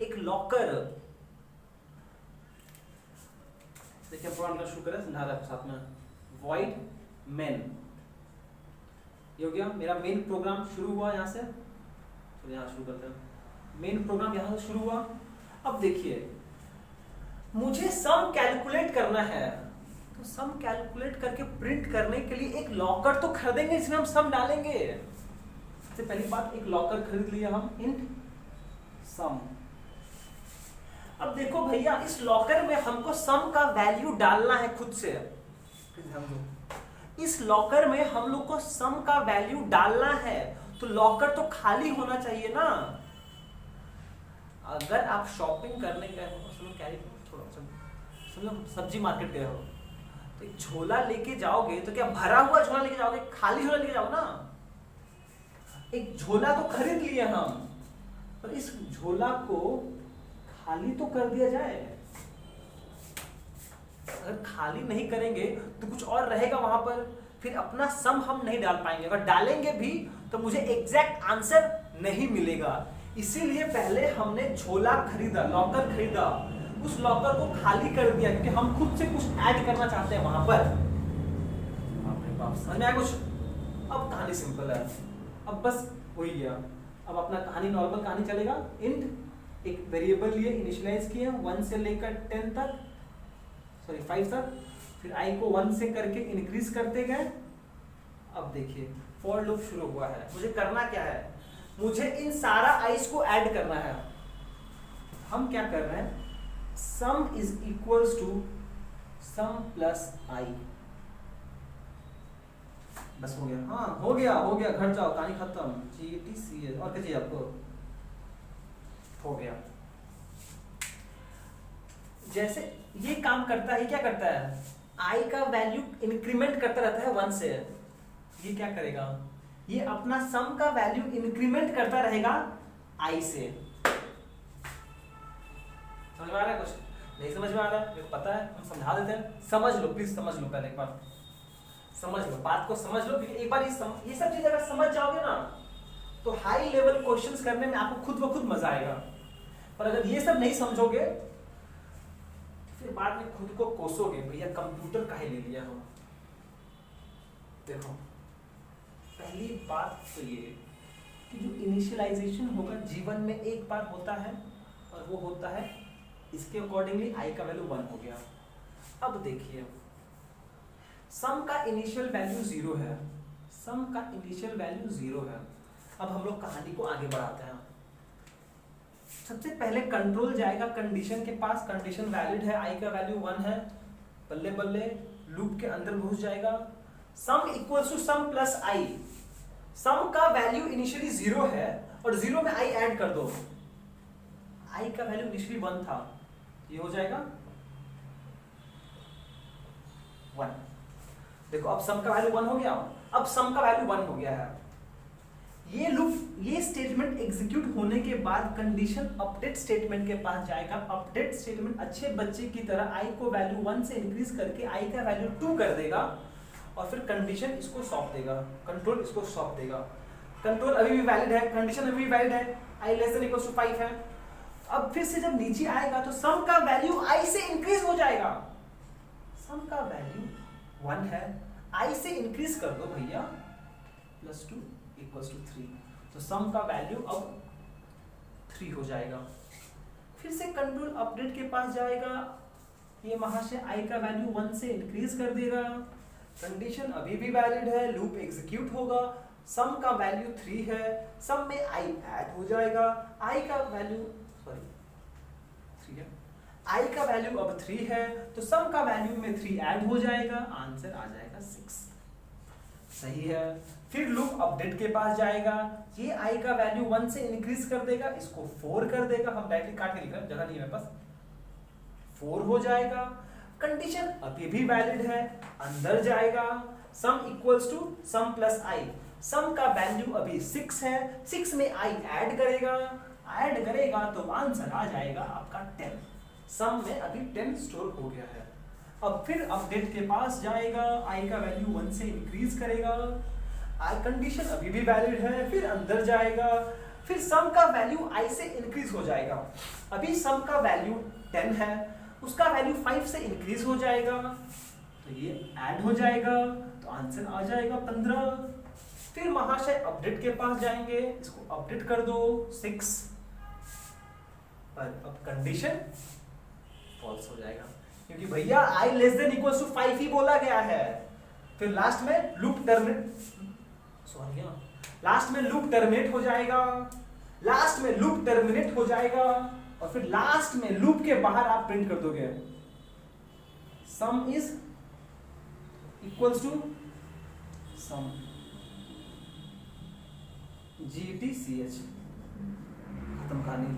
एक लॉकर। देखिए प्रोग्राम का शुरू करें, समझा रहा है साथ में। वॉइड मेन, ये हो गया मेरा मेन प्रोग्राम शुरू हुआ यहाँ से। तो यहाँ शुरू करते हैं, मेन प्रोग्राम यहाँ से शुरू हुआ। अब देखिए मुझे सम कैलकुलेट करना है, तो सम कैलकुलेट करके प्रिंट करने के लिए एक लॉकर तो खरीदेंगे जिसमें हम सम डालेंगे। सबसे पहली बात, एक लॉकर खरीद लिया हम, इंट सम। अब देखो भैया, इस लॉकर में हमको सम का वैल्यू डालना है खुद से। इस लॉकर में हम लोग को सम का वैल्यू डालना है, तो लॉकर तो खाली होना चाहिए ना। अगर आप शॉपिंग करने गए हो, समझो सब्जी मार्केट गए हो, तो एक झोला लेके जाओगे तो क्या भरा हुआ झोला लेके जाओगे, खाली झोला लेके जाओ ना। एक झोला तो खरीद लिए हम, पर इस झोला को खाली तो कर दिया जाए। अगर खाली नहीं करेंगे तो कुछ और रहेगा वहां पर, फिर अपना सम हम नहीं डाल पाएंगे। अगर डालेंगे भी तो मुझे एग्जैक्ट आंसर नहीं मिलेगा। इसीलिए पहले हमने झोला खरीदा, लॉकर खरीदा, उस लॉकर को खाली कर दिया क्योंकि हम खुद से कुछ ऐड करना चाहते हैं वहां पर। समझ में आया कुछ? अब कहानी सिंपल है, अब बस हो ही गया। अब अपना कहानी नॉर्मल कहानी चलेगा। इंट एक वेरिएबल लिए इनिशियलाइज किए 1 से लेकर 10 तक, सॉरी 5 तक, फिर आई को 1 से करके इंक्रीज करते गए। अब देखिए फॉर लूप शुरू हुआ है, मुझे करना क्या है, मुझे इन सारा आइस को ऐड करना है। हम क्या कर रहे हैं, sum is equals to sum plus I. बस हो गया, हाँ हो गया, घर जाओ, कहानी खत्म। GTCS और क्या चाहिए आपको? हो गया। जैसे ये काम करता है, क्या करता है, आई का वैल्यू इंक्रीमेंट करता रहता है 1 से। ये क्या करेगा, ये अपना सम का वैल्यू इंक्रीमेंट करता रहेगा आई से। समझ में आ रहा है? कुछ नहीं समझ में आ रहा है? मेरे को पता है, हम समझा देते हैं। समझ लो प्लीज, समझ लो पहले, एक बार समझ लो, बात को समझ लो। एक बार ये सब चीज अगर समझ जाओगे ना, तो हाई लेवल क्वेश्चंस करने में आपको खुद ब खुद मजा आएगा। पर अगर ये सब नहीं समझोगे, फिर बाद में खुद को कोसोगे, भैया कंप्यूटर काहे ले लिया हो। देखो पहली बात तो ये कि जो इनिशियलाइजेशन होगा जीवन में एक बार होता है, और वो होता है इसके अकॉर्डिंगली आई का वैल्यू 1 हो गया। अब देखिए सम का इनिशियल वैल्यू 0 है, सम का इनिशियल वैल्यू 0 है। अब हम लोग कहानी को आगे बढ़ाते हैं। सबसे पहले कंट्रोल जाएगा कंडीशन के पास, कंडीशन वैलिड है, आई का वैल्यू 1 है, बल्ले बल्ले लूप के अंदर घुस जाएगा। Sum equals to sum plus I, sum का वैल्यू इनिशियली 0 है और 0 में आई ऐड कर दो। आई का वैल्यू इनिशियली 1 था, ये हो जाएगा 1। देखो अब सम का वैल्यू 1 हो गया, अब सम का वैल्यू 1 हो गया है। ये लूप, ये स्टेटमेंट एग्जीक्यूट होने के बाद कंडीशन अपडेट स्टेटमेंट के पास जाएगा। अपडेट स्टेटमेंट अच्छे बच्चे की तरह आई को वैल्यू 1 से इंक्रीज करके आई का वैल्यू 2 कर देगा, और फिर कंडीशन इसको सौंप देगा, कंट्रोल इसको सौंप देगा। कंट्रोल अभी भी वैलिड है, कंडीशन अभी भी वैलिड है, आई लेस देन इक्वल टू 5 है। अब फिर से जब नीचे आएगा तो सम का वैल्यू आई से इंक्रीज हो जाएगा। सम का वैल्यू 1 है, आई से इंक्रीज कर दो भैया, +2 इक्वल्स टू 3, तो सम का वैल्यू अब 3 हो जाएगा। फिर से कंट्रोल अपडेट के पास जाएगा, ये वहां से आई का वैल्यू 1 से इंक्रीज कर देगा, कंडीशन अभी भी वैलिड है, लूप एग्जीक्यूट होगा, सम का वैल्यू 3 है, सम में आई ऐड हो जाएगा, आई का वैल्यू 3 है, आई का वैल्यू अब 3 है, तो सम का वैल्यू में 3 ऐड हो जाएगा, आंसर आ जाएगा 6। सही है। फिर लूप अपडेट के पास जाएगा, ये i का वैल्यू 1 से इंक्रीज कर देगा, इसको 4 कर देगा, हम डायरेक्टली काट के लिख रहे हैं, जगह नहीं है मेरे पास, 4 हो जाएगा। कंडीशन अभी भी वैलिड है, अंदर जाएगा, sum equals to sum plus i, sum का वैल्यू अभी 6 है, 6 में i ऐड करेगा तो आंसर आ जाएगा आपका 10, सम में अभी 10 स्टोर हो गया है। अब फिर अपडेट के पास जाएगा, i का वैल्यू 1 से इंक्रीज करेगा, कंडीशन अभी भी वैलिड है, फिर अंदर जाएगा, फिर सम का वैल्यू i से इंक्रीज हो जाएगा, अभी सम का वैल्यू 10 है, उसका वैल्यू 5 से इंक्रीज हो जाएगा, तो ये ऐड हो जाएगा, तो आंसर आ जाएगा 15। फिर महाशय अपडेट के पास जाएंगे, इसको अपडेट कर दो 6 पर, अब कंडीशन फॉल्स हो जाएगा, क्योंकि भैया i less than equals to 5 ही बोला गया है। फिर लास्ट में लूप टर्मिनेट हो जाएगा, और फिर लास्ट में लूप के बाहर आप प्रिंट कर दोगे sum is equals to sum GTCH, खत्म कहानी।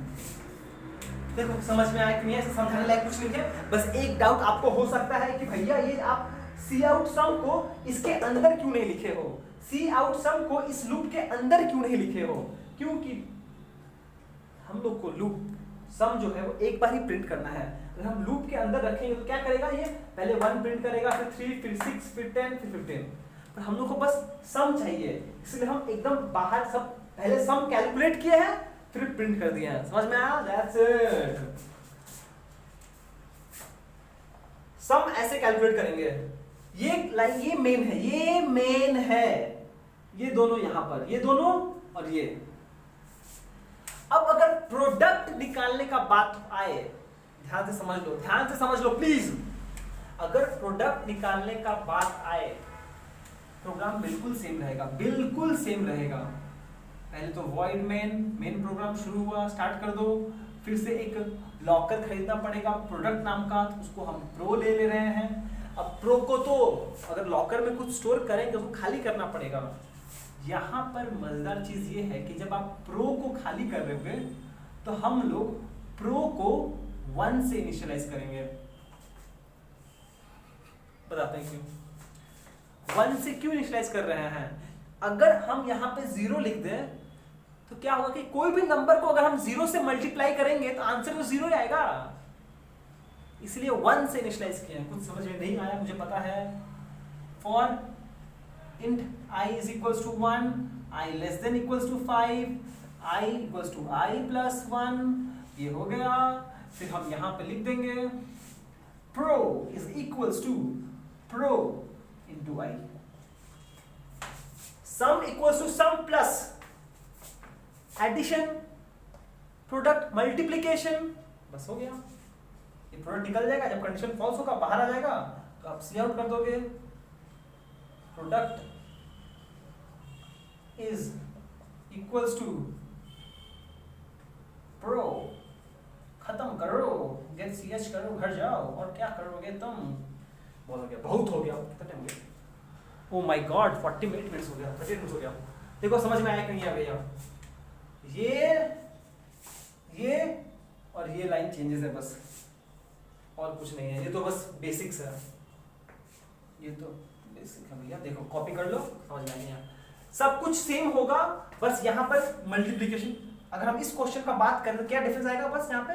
देखो समझ में आया कि नहीं, ऐसे समझाने लायक कुछ नहीं है, बस एक डाउट आपको हो सकता है कि भैया ये आप सी आउट सम को इसके अंदर क्यों नहीं लिखे हो, सी आउट सम को इस लूप के अंदर क्यों नहीं लिखे हो, क्योंकि हम लोग को लूप सम जो है वो एक बार ही प्रिंट करना है। अगर हम लूप के अंदर रखेंगे तो क्या करेगा, ये पहले 1 प्रिंट करेगा, फिर 3, फिर 6, फिर 10, फिर 15, पर हम लोग को बस सम चाहिए, इसलिए हम एकदम बाहर सब पहले सम कैलकुलेट किए हैं फिर प्रिंट कर दिया है। समझ में आया? That's it. सम ऐसे कैलकुलेट करेंगे, ये लाइन ये मेन है, ये दोनों यहां पर, ये दोनों और ये। अब अगर प्रोडक्ट निकालने का बात आए, ध्यान से समझ लो प्लीज, अगर प्रोडक्ट निकालने का बात आए, प्रोग्राम बिल्कुल सेम रहेगा। पहले तो वॉइड मेन प्रोग्राम शुरू हुआ, स्टार्ट कर दो, फिर से एक लॉकर खरीदना पड़ेगा प्रोडक्ट नाम का, उसको हम प्रो ले रहे हैं। अब प्रो को तो अगर लॉकर में कुछ स्टोर करेंगे तो खाली करना पड़ेगा। यहाँ पर मजेदार चीज ये है कि जब आप प्रो को खाली कर रहे होगे तो हम लोग प्रो को 1 से इनिशियलाइज करेंगे। बताते हैं क्यों 1 से क्यों इनिशियलाइज कर रहे हैं। अगर हम यहाँ पे 0 लिख दें तो क्या होगा कि कोई भी नंबर को अगर हम 0 से मल्टीप्लाई करेंगे तो आंसर तो 0 ही आएगा, इसलिए 1 से इनिशियलाइज किया है। कुछ समझ में नहीं आया मुझे पता है। For int I is equals to 1, I less than equals to 5, I equals to I plus 1, ये हो गया। फिर हम यहाँ पे लिख देंगे pro is equals to pro into I, sum equals to sum plus addition, product multiplication, बस हो गया। ये प्रोडक्ट निकल जाएगा, जब कंडीशन फॉल्स होगा बाहर आ जाएगा तो आप सी आउट कर दोगे, product is equals to pro, खत्म करो, get ch करो, घर जाओ, और क्या करोगे तुम। बहुत हो गया, बहुत हो गया, कितना टाइम हो गया, ओह माय गॉड 48 मिनट्स हो गया, 30 मिनट्स हो गया। देखो समझ में आया कि नहीं आ भैया, ये और ये लाइन चेंजेस है बस, और कुछ नहीं है, ये तो बस बेसिक्स है, ये तो बेसिक है भैया। देखो कॉपी कर लो, समझ में आएगा, सब कुछ सेम होगा, बस यहाँ पर मल्टीप्लिकेशन। अगर हम इस क्वेश्चन का बात करें तो क्या डिफरेंस आएगा बस यहाँ पे,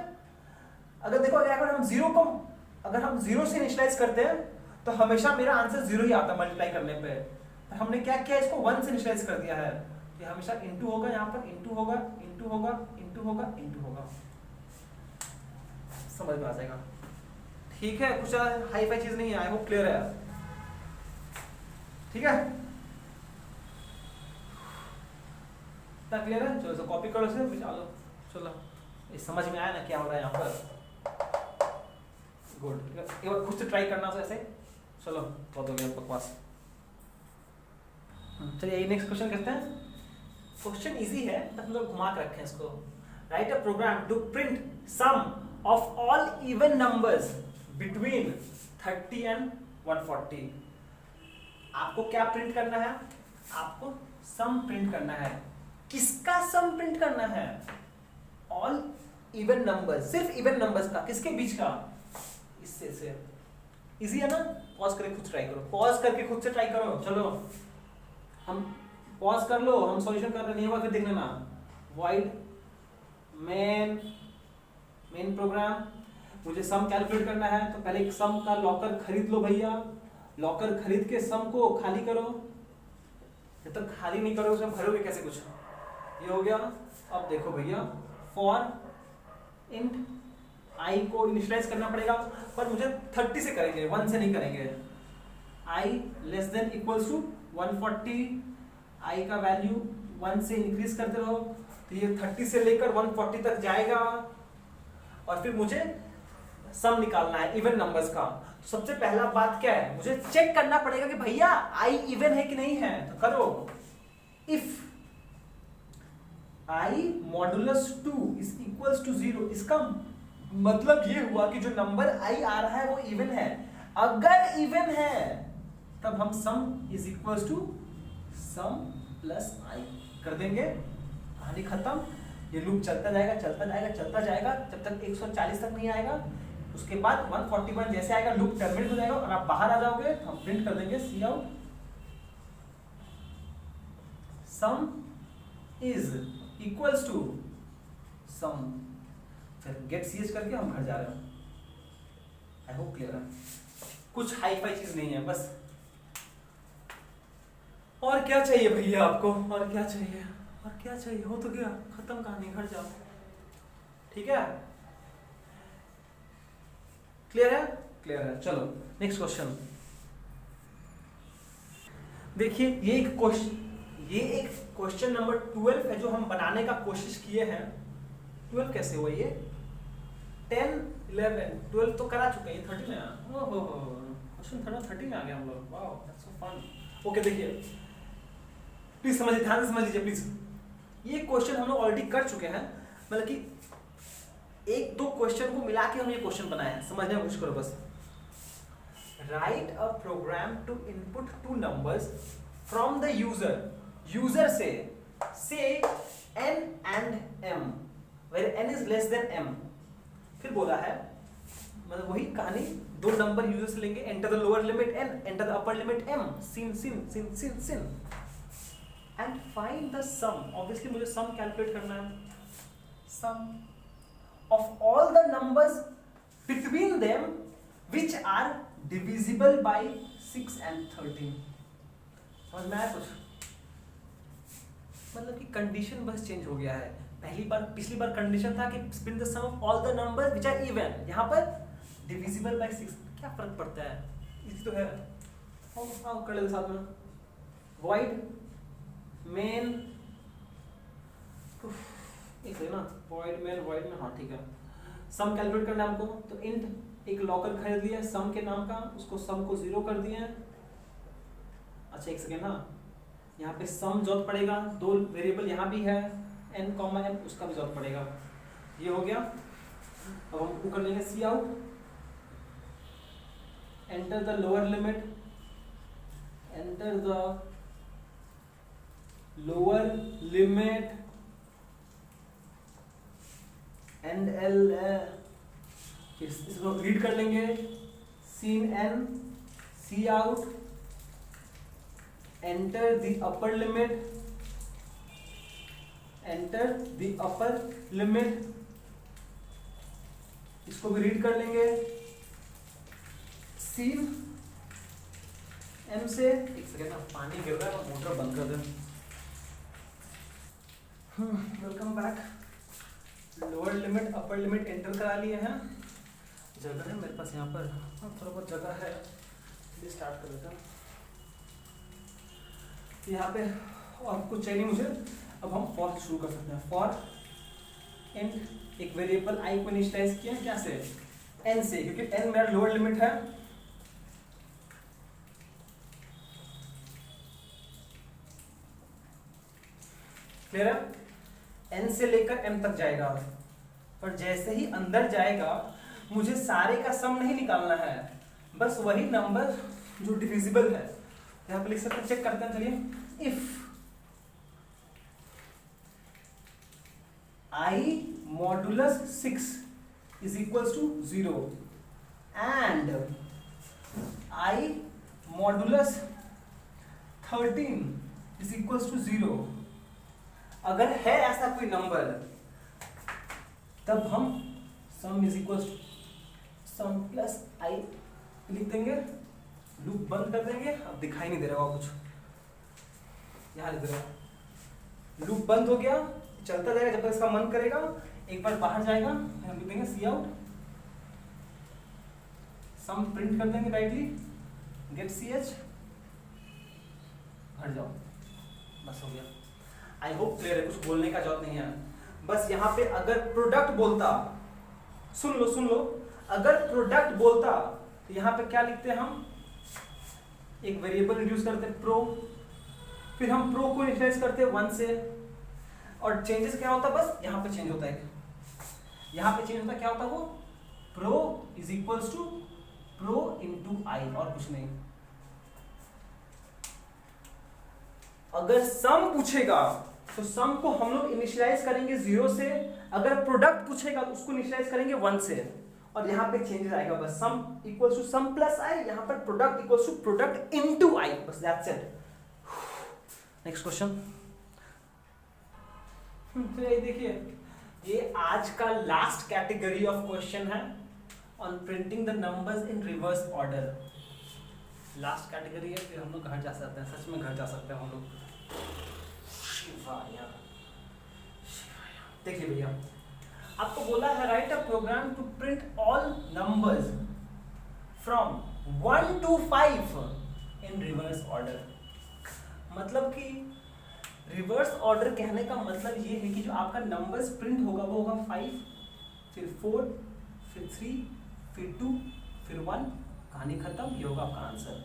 अगर देखो अगर हम 0 को अगर हम 0 से इनिशियलाइज करते हैं तो हमेशा मेरा आंसर 0 ही आता है मल्टीप्लाई करने पे। पर हमने क्या किया, इसको 1 से इनिशियलाइज कर दिया है, ये हमेशा इनटू होगा, यहाँ पर इनटू होगा, इनटू होगा, इनटू होगा, इनटू होगा, समझ में आ जाएगा। ठीक है, कुछ हाई फाई चीज नहीं है, आई होप क्लियर है, ठीक है, इतना क्लियर है। चलो तो कॉपी करो इसे, चलो चलो, ये समझ में आया ना क्या हो रहा है यहाँ पर, गुड। एक बार खुद से ट्राई करना तो ऐसे, चलो बहुत हो गया बकवास। चलिए नेक्स्ट क्वेश्चन करते हैं। क्वेश्चन इजी है बस हम लोग घुमा के रखे हैं इसको। Write a program to print sum of all even numbers between 30 and 140। आपको क्या प्रिंट करना है, आपको सम प्रिंट करना है। किसका सम प्रिंट करना है? ऑल इवन नंबर्स, सिर्फ इवन नंबर्स का। किसके बीच का? इससे से। इजी है ना? पॉज करके खुद ट्राई करो, पॉज करके खुद से ट्राई करो। चलो हम पॉज कर लो, हम सॉल्यूशन कर रहे, नहीं होगा फिर देख लेना। वॉइड मेन प्रोग्राम, मुझे सम कैलकुलेट करना है तो पहले एक सम का लॉकर खरीद लो भैया। लॉकर खरीद के सम को खाली करो। जब तक खाली नहीं करोगे उसमें भरोगे कैसे कुछ? ये हो गया। अब देखो भैया, फॉर इंट आई को इनिशियलाइज करना पड़ेगा, पर मुझे 30 से करेंगे, 1 से नहीं करेंगे। आई लेस देन इक्वल्स टू 140, आई का वैल्यू 1 से इंक्रीज करते रहो तो ये 30 से लेकर 140 तक जाएगा। और फिर मुझे सम निकालना है इवन नंबर्स का। तो सबसे पहला बात क्या है, मुझे चेक करना पड़ेगा कि भैया आई इवन है कि नहीं है। तो करो, if I modulus 2 is equals to 0, इसका मतलब ये हुआ कि जो नंबर आई आ रहा है वो इवन है। अगर इवन है तब हम sum is equals to sum plus I कर देंगे, कहानी खत्म। ये लूप चलता जाएगा चलता जाएगा चलता जाएगा जब तक 140 तक नहीं आएगा। उसके बाद 141 जैसे आएगा लूप टर्मिनेट हो जाएगा और आप बाहर आ जाओगे। हम प्रिंट कर देंगे cout sum is equals to sum, फिर गेट सीएच करके हम घर जा रहे हैं। आई होप क्लियर है, कुछ हाई फाई चीज नहीं है बस। और क्या चाहिए भैया आपको? और क्या चाहिए? और क्या चाहिए? हो तो गया, खत्म कहानी, घर जाओ। ठीक है, क्लियर है? क्लियर है। चलो नेक्स्ट क्वेश्चन देखिए। ये एक क्वेश्चन नंबर 12 है जो हम बनाने का कोशिश किए हैं। 12 कैसे हुआ? ये 10 11 12 तो करा चुके हैं, 13 में। ओहो क्वेश्चन 13 में आ गया हम लोग। Wow that's so fun. Okay देखिए प्लीज समझिए, ध्यान से समझ लीजिए प्लीज। ये क्वेश्चन हम लोग ऑलरेडी कर चुके हैं, मतलब कि एक दो क्वेश्चन को मिला के हम ये क्वेश्चन बनाए हैं। समझने की कोशिश करो बस। Write a program to input 2 numbers from the user से n and m where n is less than m। फिर बोला है, मतलब वही कहानी, 2 नंबर यूजर से लेंगे, enter the lower limit n, enter the upper limit m, sin and find the sum. Obviously मुझे सम कैलकुलेट करना है। Sum of all the numbers between them which are divisible by 6 and 13। समझ में आया कुछ? मतलब कि कंडीशन बस चेंज हो गया है। पिछली बार कंडीशन था कि print the sum of all the numbers which are even, यहाँ पर डिविजिबल बाय 6। क्या फर्क पड़ता है? इसी तो है। आओ कर लेते साथ में। वॉइड मेन एक है ना, वॉइड मेन, हाँ ठीक है। सम कैलकुलेट करना है हमको, तो इंट एक लॉकर खरीद लिया सम के नाम का, उसको सम को 0 कर दिए। अच्छा एक सेकेंड, हाँ यहाँ पे सम जरूरत पड़ेगा, 2 वेरिएबल यहाँ भी है n, m, उसका भी जरूरत पड़ेगा। ये हो गया। अब हम कर लेंगे cout enter the lower limit, endl, इसको रीड कर लेंगे cin n, cout enter the upper limit, इसको भी रीड कर लेंगे सीन m से। एक सेकेंड ना, पानी गिर रहा है, मोटर बंद कर दें। Welcome back. Lower limit upper limit enter करा लिए हैं। जगह है मेरे पास यहाँ पर, हाँ थोड़ा बहुत जगह है, चलिए स्टार्ट कर देते हैं। यहाँ पे और कुछ चाहिए मुझे। अब हम फॉर शुरू कर सकते हैं। फॉर इंट एक वेरिएबल आई को इनिशियलाइज किया क्या से? n से, क्योंकि n मेरा लोअर लिमिट है। क्लियर है? n से लेकर m तक जाएगा, पर जैसे ही अंदर जाएगा मुझे सारे का सम नहीं निकालना है, बस वही नंबर जो डिविजिबल है। यहाँ पे लिख सकते हैं, चेक करते हैं। चलिए if I modulus 6 is equals to 0 and I modulus 13 is equals to 0, अगर है ऐसा कोई नंबर तब हम sum is equals to sum plus I लिख देंगे, लूप बंद कर देंगे। अब दिखाई नहीं दे रहा होगा कुछ, यहाँ लिख देगा लूप बंद हो गया, चलता जाएगा जब तक इसका मन करेगा, एक बार बाहर जाएगा हम लिख देंगे सी आउट, सम प्रिंट कर देंगे राइटली, गेट सी एच, हट जाओ, बस हो गया। आई होप क्लियर है, कुछ बोलने का जरूरत नहीं है। बस यहाँ पे अगर प्रोडक्ट बोलता, सुन लो, अगर प्रोडक्ट बोलता तो यहाँ पे क्या लिखते हैं हम, एक वेरिएबल इंट्रोड्यूस करते हैं प्रो, फिर हम प्रो को इनिशियलाइज करते हैं 1 से, और चेंजेस क्या होता है, बस यहाँ पे चेंज होता है, यहाँ पे चेंज होता है, क्या होता है वो, pro is equals to pro into I, और कुछ नहीं। अगर सम पूछेगा तो सम को हम लोग इनिशियलाइज करेंगे 0 से, अगर प्रोडक्ट पूछेगा तो उसको इनिशियलाइज करेंगे 1 से, और यहाँ पे चेंजेस आएगा बस, sum equals to sum plus I, यहाँ पर product equals to product into I, बस दैट्स इट। नेक्स्ट क्वेश्चन, तो ये देखिए, ये आज का लास्ट कैटेगरी ऑफ क्वेश्चन है on printing the numbers in reverse order. Last category है, फिर हम लोग घर जा सकते हैं, सच में घर जा सकते हैं हम लोग। देखिए भैया, आपको बोला है write a program to print all numbers from 1 to 5 in reverse order. मतलब कि रिवर्स ऑर्डर कहने का मतलब ये है कि जो आपका नंबर्स प्रिंट होगा वो होगा 5, फिर 4, फिर 3, फिर 2, फिर 1, कहानी खत्म, ये होगा आपका आंसर।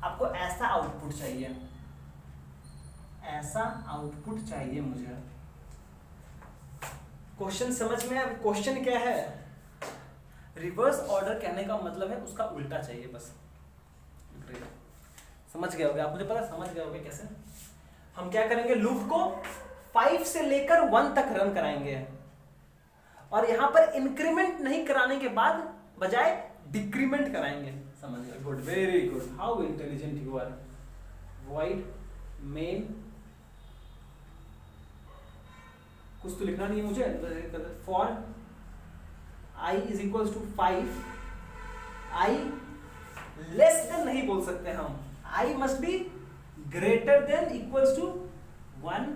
आपको ऐसा आउटपुट चाहिए, ऐसा आउटपुट चाहिए मुझे। क्वेश्चन समझ में, अब क्वेश्चन क्या है, रिवर्स ऑर्डर कहने का मतलब है उसका उल्टा चाहिए, बस समझ गए होगे आप, मुझे पता समझ गए होगे कैसे। हम क्या करेंगे, लूप को 5 से लेकर 1 तक रन कराएंगे, और यहां पर इंक्रीमेंट नहीं कराने के बाद बजाय डिक्रीमेंट कराएंगे। समझ गए, good, very good, how intelligent you are. Void main, कुछ तो लिखना नहीं है मुझे, for i is equal to 5, i less than नहीं बोल सकते हम, i must be greater than equals to 1,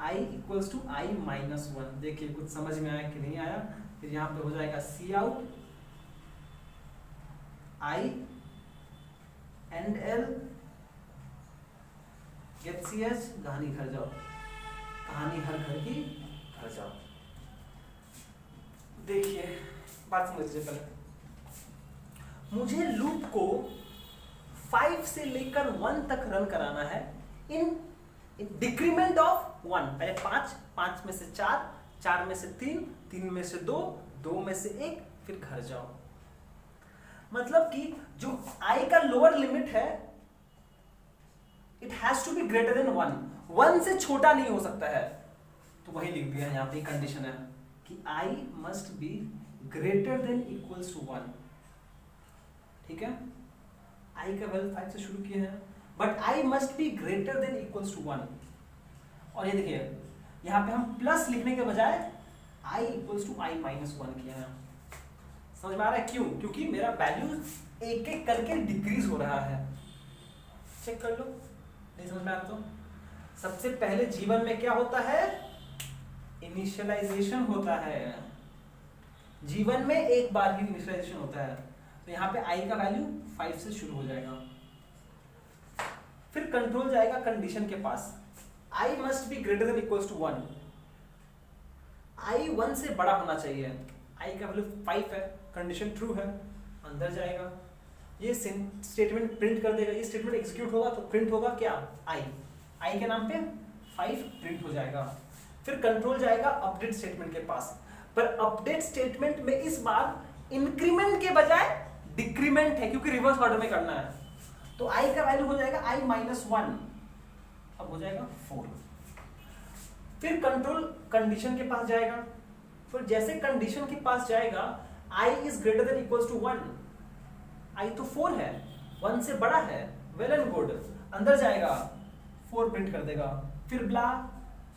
i equals to i minus 1। देखिए कुछ समझ में आया कि नहीं आया, फिर यहाँ पे हो जाएगा cout, i and l, गेट सी एच, कहानी घर जाओ, कहानी हर घर की घर जाओ। देखिए बात समझिए, पहले मुझे लूप को 5 से लेकर 1 तक रन कराना है इन डिक्रीमेंट ऑफ 1। पहले 5 में से 4 में से 3 में से 2 में से 1, फिर घर जाओ। मतलब कि जो i का लोअर लिमिट है, it has to be greater than 1 से छोटा नहीं हो सकता है, तो वही लिख दिया यहाँ पे कंडीशन है कि i must be greater than equals to 1। ठीक है, i का वैल्यू 5 से शुरू किए हैं, but i must be greater than equals to 1। और ये देखिए यहाँ पे हम प्लस लिखने के बजाय i equals to i minus 1 किया है। समझ में आ रहा है क्यों? क्योंकि मेरा वैल्यू एक एक करके डिक्रीज हो रहा है। चेक कर लो, नहीं समझ में आया तो। सबसे पहले जीवन में क्या होता है, इनिशियलाइजेशन होता है। जीवन में एक बार ही इनिशियलाइजेशन होता है, तो यहाँ पे i का वैल्यू 5 से शुरू हो जाएगा, फिर कंट्रोल जाएगा कंडीशन के पास, i must be greater than equals to 1। i 1 से बड़ा होना चाहिए, i का वैल्यू 5 है, कंडीशन ट्रू है, अंदर जाएगा, ये स्टेटमेंट प्रिंट कर देगा, ये स्टेटमेंट एग्जीक्यूट होगा तो प्रिंट होगा क्या, i के नाम पे 5 प्रिंट हो जाएगा। फिर कंट्रोल जाएगा अपडेट स्टेटमेंट के पास, पर अपडेट स्टेटमेंट में इस बार इंक्रीमेंट के बजाय डिक्रीमेंट है, क्योंकि रिवर्स ऑर्डर में करना है। तो i का वैल्यू हो जाएगा i माइनस 1, अब हो जाएगा 4। फिर कंट्रोल कंडीशन के पास जाएगा, फिर जैसे कंडीशन के पास जाएगा i is greater than equals to 1, i तो 4 है, 1 से बड़ा है, वेल एंड गुड, अंदर जाएगा 4 प्रिंट कर देगा, फिर ब्ला,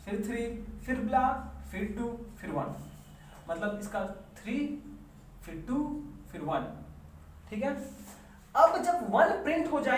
फिर 3, फिर ब्ला, फिर 2, फिर 1, मतलब इसका 3 फिर 2 फिर 1, ठीक है। अब जब 1 प्रिंट हो जाएगा